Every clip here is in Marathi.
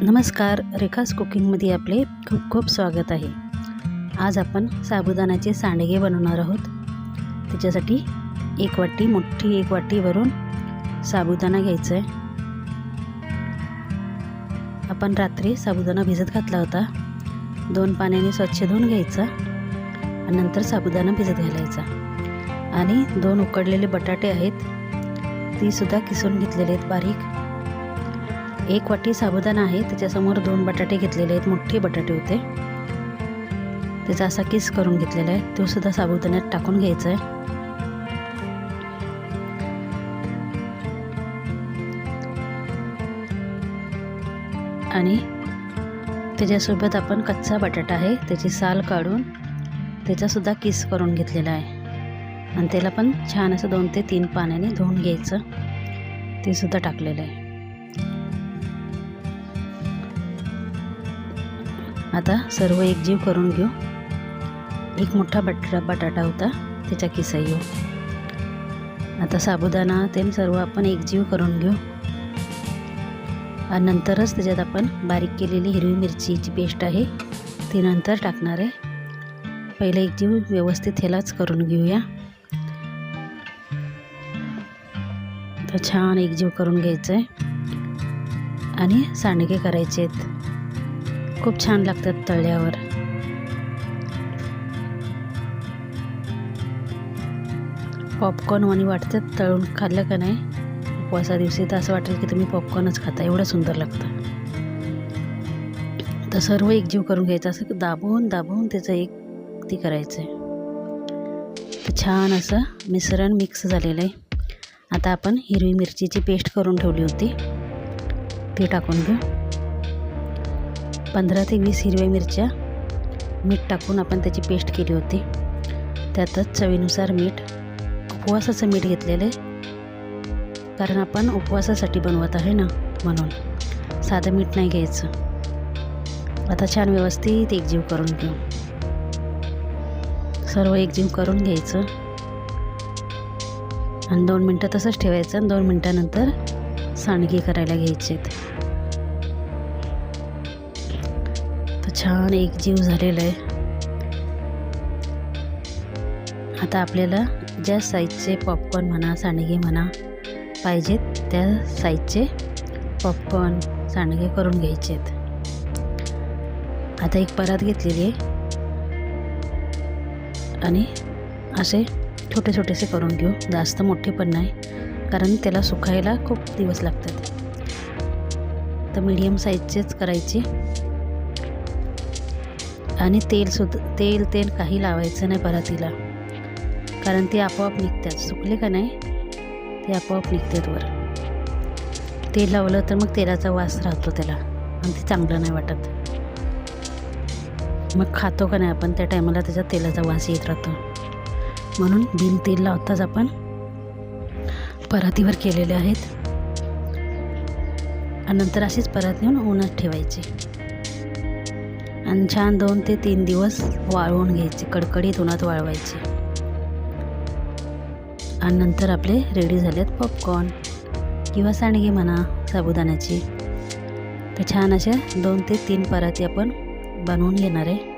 नमस्कार, रेखास कुकिंगमध्ये आपले खूप खूप स्वागत आहे। आज आपण साबुदाण्याचे सांडगे बनवणार आहोत। त्याच्यासाठी मोठी एक वाटी भरून साबुदाणा घ्यायचा आहे। आपण रात्री साबुदाणा भिजत घातला होता। 2 पाण्याने स्वच्छ धुवून घ्यायचा आणि नंतर साबुदाणा भिजत घालायचा। आणि 2 उकडलेले बटाटे आहेत, ती सुद्धा किसून घेतलेले आहेत बारीक। 1 वाटी साबुदाणा आहे, त्याच्यासमोर 2 बटाटे घेतलेले आहेत, मोठे बटाटे होते, त्याचा असा किस करून घेतलेला आहे, तो सुद्धा साबुदाण्यात टाकून घ्यायचा आहे। आणि त्याच्यासोबत आपण कच्चा बटाटा आहे, त्याची साल काढून त्याचा सुद्धा किस करून घेतलेला आहे आणि त्याला पण छान असं 2 ते 3 पाण्याने धुवून घ्यायचं, ते सुद्धा टाकलेलं आहे। आता सर्व एकजीव करून घेऊ। 1 मोठा बटाटा होता, त्याचा किस्सा घेऊ। आता साबुदाणा ते सर्व आपण एकजीव करून घेऊ आणि नंतरच त्याच्यात आपण बारीक केलेली हिरवी मिरचीची पेस्ट आहे, ती नंतर टाकणार आहे। पहिले एकजीव व्यवस्थित ह्यालाच करून घेऊया। तर छान एकजीव करून घ्यायचं आहे आणि सांडगे करायचे आहेत, खूप छान लागतात तळल्यावर। पॉपकॉर्न वाणी वाटतात, तळून खाल्लं का नाही उपवासा दिवशी तर असं वाटेल की तुम्ही पॉपकॉर्नच खाता, एवढं सुंदर लागतं। तर सर्व एकजीव करून घ्यायचं, असं दाबून दाबून त्याचं एक ती करायचं आहे। तर छान असं मिश्रण मिक्स झालेलं आहे। आता आपण हिरवी मिरचीची पेस्ट करून ठेवली होती, ती टाकून घेऊ। 15 ते 20 हिरव्या मिरच्या मीठ टाकून आपण त्याची पेस्ट केली होती, त्यातच चवीनुसार मीठ, उपवासाचं मीठ घेतलेलं आहे, कारण आपण उपवासासाठी बनवत आहे ना, म्हणून साधं मीठ नाही घ्यायचं। आता छान व्यवस्थित एकजीव करून घेऊ, सर्व एकजीव करून घ्यायचं आणि 2 मिनटं तसंच ठेवायचं आणि 2 मिनटानंतर सांडगे करायला घ्यायचे आहेत। छान एकजीव झालेला आहे। आता आपल्याला ज्या साईजचे पॉपकॉर्न म्हणा, सांडगे म्हणा पाहिजेत, त्या साईजचे पॉपकॉर्न सांडगे करून घ्यायचे आहेत। आता एक परात घेतलेली आहे आणि असे छोटे छोटेसे करून घेऊ, जास्त मोठे पण नाही, कारण त्याला सुकायला खूप दिवस लागतात। तर मीडियम साईजचेच करायचे आणि तेल काही लावायचं नाही परातीला, कारण ते आपोआप निघतात, सुकले का नाही ते आपोआप निघतात वर। तेल लावलं तर मग तेलाचा वास राहतो त्याला आणि ते चांगलं नाही वाटत, मग खातो का नाही आपण त्या टायमाला त्याचा तेलाचा वास येत राहतो। म्हणून बिन तेल लावताच आपण परातीवर केलेले आहेत आणि नंतर अशीच परात नेऊन उन्हात ठेवायची आणि छान 2 ते 3 दिवस वाळवून घ्यायचे, कडकडीत उन्हात वाळवायचे आणि नंतर आपले रेडी झालेत पॉपकॉर्न किंवा सांडगे म्हणा साबुदाण्याची। तर छान अशा 2 ते 3 पराती आपण बनवून घेणार आहे।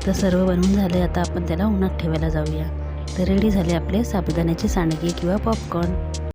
तर सर्व बनवून झाले, आता आपण त्याला उन्हात ठेवायला जाऊया। तर रेडी झाले आपले साबुदाण्याचे सांडगे किंवा पॉपकॉर्न।